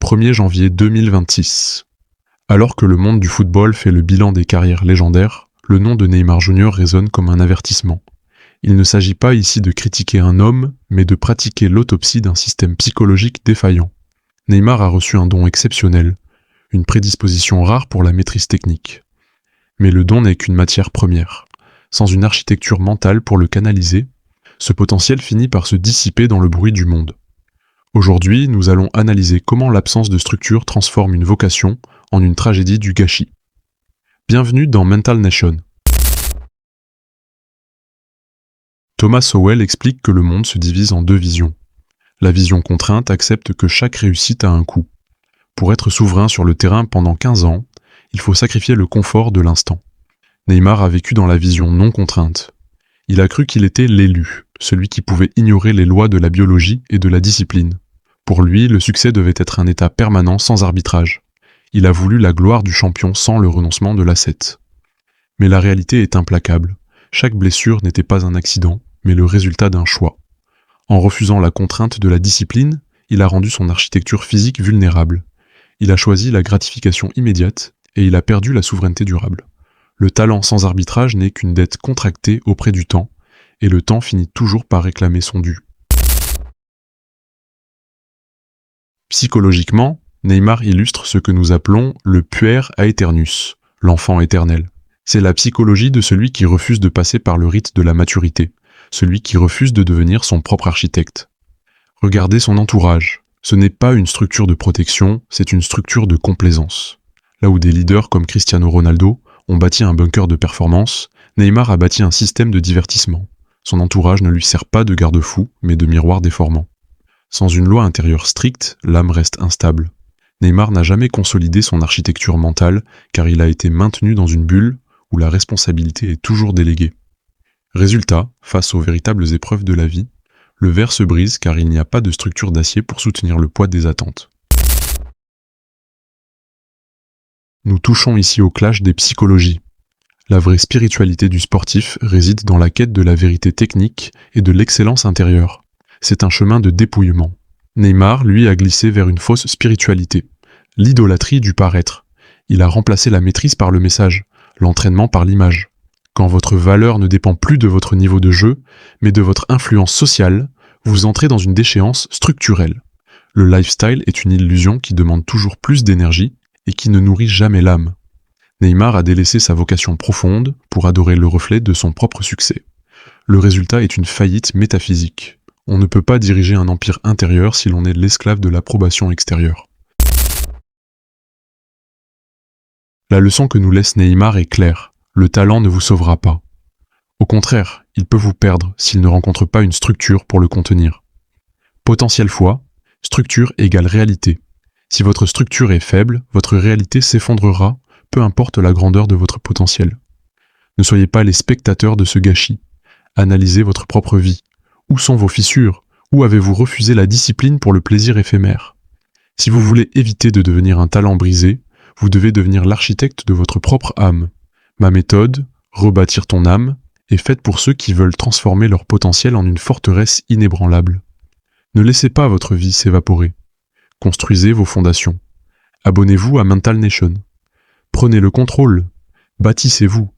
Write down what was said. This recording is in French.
1er janvier 2026. Alors que le monde du football fait le bilan des carrières légendaires, le nom de Neymar Jr. résonne comme un avertissement. Il ne s'agit pas ici de critiquer un homme, mais de pratiquer l'autopsie d'un système psychologique défaillant. Neymar a reçu un don exceptionnel, une prédisposition rare pour la maîtrise technique. Mais le don n'est qu'une matière première. Sans une architecture mentale pour le canaliser, ce potentiel finit par se dissiper dans le bruit du monde. Aujourd'hui, nous allons analyser comment l'absence de structure transforme une vocation en une tragédie du gâchis. Bienvenue dans Mental Nation. Thomas Sowell explique que le monde se divise en deux visions. La vision contrainte accepte que chaque réussite a un coût. Pour être souverain sur le terrain pendant 15 ans, il faut sacrifier le confort de l'instant. Neymar a vécu dans la vision non contrainte. Il a cru qu'il était l'élu, celui qui pouvait ignorer les lois de la biologie et de la discipline. Pour lui, le succès devait être un état permanent sans arbitrage. Il a voulu la gloire du champion sans le renoncement de l'ascète. Mais la réalité est implacable. Chaque blessure n'était pas un accident, mais le résultat d'un choix. En refusant la contrainte de la discipline, il a rendu son architecture physique vulnérable. Il a choisi la gratification immédiate et il a perdu la souveraineté durable. Le talent sans arbitrage n'est qu'une dette contractée auprès du temps, et le temps finit toujours par réclamer son dû. Psychologiquement, Neymar illustre ce que nous appelons le puer aeternus, l'enfant éternel. C'est la psychologie de celui qui refuse de passer par le rite de la maturité, celui qui refuse de devenir son propre architecte. Regardez son entourage. Ce n'est pas une structure de protection, c'est une structure de complaisance. Là où des leaders comme Cristiano Ronaldo ont bâti un bunker de performance, Neymar a bâti un système de divertissement. Son entourage ne lui sert pas de garde-fou, mais de miroir déformant. Sans une loi intérieure stricte, l'âme reste instable. Neymar n'a jamais consolidé son architecture mentale, car il a été maintenu dans une bulle où la responsabilité est toujours déléguée. Résultat, face aux véritables épreuves de la vie, le verre se brise car il n'y a pas de structure d'acier pour soutenir le poids des attentes. Nous touchons ici au clash des psychologies. La vraie spiritualité du sportif réside dans la quête de la vérité technique et de l'excellence intérieure. C'est un chemin de dépouillement. Neymar, lui, a glissé vers une fausse spiritualité, l'idolâtrie du paraître. Il a remplacé la maîtrise par le message, l'entraînement par l'image. Quand votre valeur ne dépend plus de votre niveau de jeu, mais de votre influence sociale, vous entrez dans une déchéance structurelle. Le lifestyle est une illusion qui demande toujours plus d'énergie et qui ne nourrit jamais l'âme. Neymar a délaissé sa vocation profonde pour adorer le reflet de son propre succès. Le résultat est une faillite métaphysique. On ne peut pas diriger un empire intérieur si l'on est l'esclave de l'approbation extérieure. La leçon que nous laisse Neymar est claire. Le talent ne vous sauvera pas. Au contraire, il peut vous perdre s'il ne rencontre pas une structure pour le contenir. Potentiel foi, structure égale réalité. Si votre structure est faible, votre réalité s'effondrera, peu importe la grandeur de votre potentiel. Ne soyez pas les spectateurs de ce gâchis. Analysez votre propre vie. Où sont vos fissures? Où avez-vous refusé la discipline pour le plaisir éphémère? Si vous voulez éviter de devenir un talent brisé, vous devez devenir l'architecte de votre propre âme. Ma méthode, rebâtir ton âme, est faite pour ceux qui veulent transformer leur potentiel en une forteresse inébranlable. Ne laissez pas votre vie s'évaporer. Construisez vos fondations. Abonnez-vous à Mental Nation. Prenez le contrôle. Bâtissez-vous.